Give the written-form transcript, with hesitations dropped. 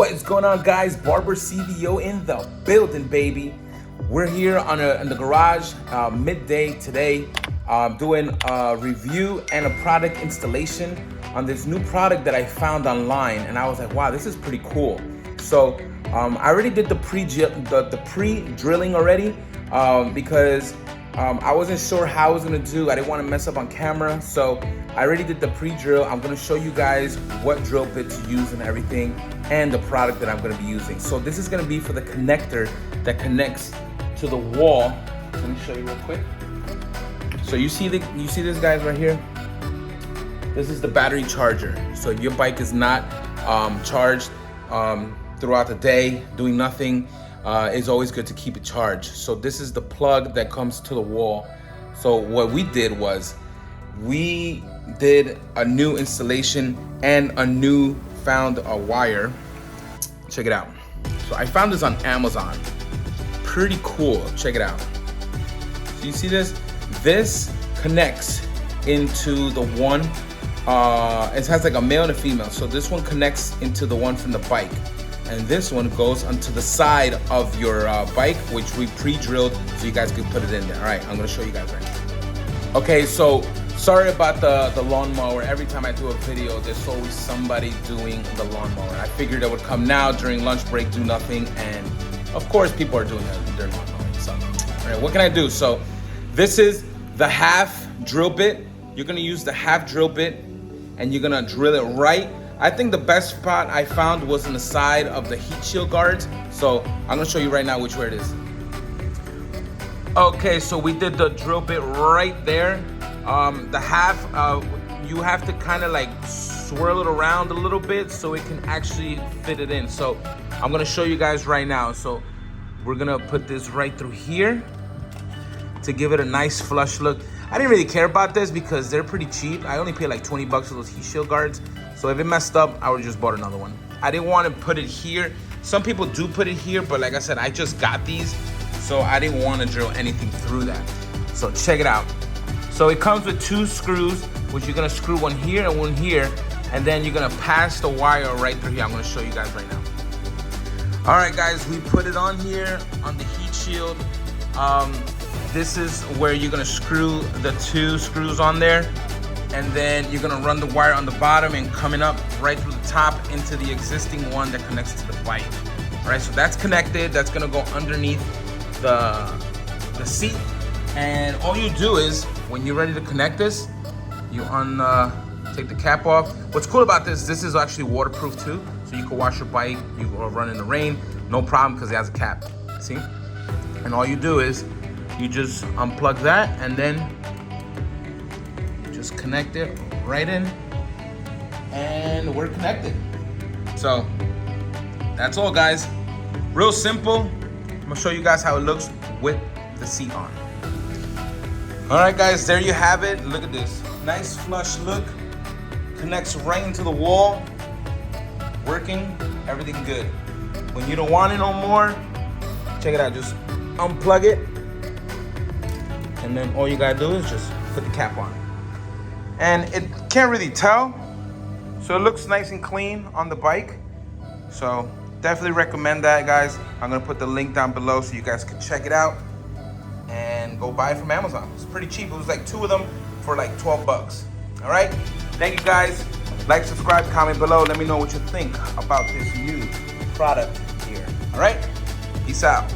What is going on, guys? Barber CVO in the building, baby. We're here in the garage midday today, doing a review and a product installation on this new product that I found online, and I was like, wow, this is pretty cool. So I already did the pre-drilling already because I wasn't sure how I was gonna do. I didn't want to mess up on camera, so I already did the pre-drill. I'm gonna show you guys what drill bit to use and everything, and the product that I'm gonna be using. So this is gonna be for the connector that connects to the wall. Let me show you real quick. So you see this, guys, right here? This is the battery charger. So if your bike is not charged throughout the day, doing nothing, it's always good to keep it charged. So this is the plug that comes to the wall. So what we did was we did a new installation and found a wire. Check it out. So I found this on Amazon. Pretty cool. Check it out. So you see this? This connects into the one. It has like a male and a female. So this one connects into the one from the bike. And this one goes onto the side of your bike, which we pre-drilled so you guys can put it in there. All right, I'm gonna show you guys right now. Okay, so sorry about the lawnmower. Every time I do a video, there's always somebody doing the lawnmower. I figured it would come now during lunch break, do nothing, and of course people are doing their lawnmower. So, all right, what can I do? So this is the half drill bit. You're gonna use the half drill bit and you're gonna drill it right. I think the best spot I found was in the side of the heat shield guards. So I'm gonna show you right now which way it is. Okay, so we did the drill bit right there. The half, you have to kind of like swirl it around a little bit so it can actually fit it in. So I'm gonna show you guys right now. So we're gonna put this right through here to give it a nice flush look. I didn't really care about this because they're pretty cheap. I only paid like 20 bucks for those heat shield guards. So if it messed up, I would have just bought another one. I didn't want to put it here. Some people do put it here, but like I said, I just got these, so I didn't want to drill anything through that. So check it out. So it comes with 2 screws, which you're gonna screw one here and one here, and then you're gonna pass the wire right through here. I'm gonna show you guys right now. All right, guys, we put it on here on the heat shield. This is where you're gonna screw the 2 screws on there, and then you're gonna run the wire on the bottom and coming up right through the top into the existing one that connects to the bike. All right, so that's connected. That's gonna go underneath the seat, and all you do is when you're ready to connect this, you take the cap off. What's cool about this is actually waterproof too, so you can wash your bike, you can run in the rain, no problem, because it has a cap. See? And all you do is you just unplug that and then just connect it right in, and we're connected. So that's all, guys. Real simple. I'm gonna show you guys how it looks with the seat on. All right, guys, there you have it. Look at this. Nice flush look. Connects right into the wall. Working, everything good. When you don't want it no more, check it out. Just unplug it, and then all you gotta do is just put the cap on. And it can't really tell, so it looks nice and clean on the bike. So definitely recommend that, guys. I'm gonna put the link down below so you guys can check it out and go buy it from Amazon. It's pretty cheap. It was like 2 of them for like 12 bucks. All right, thank you, guys. Like, subscribe, comment below. Let me know what you think about this new product here. All right, peace out.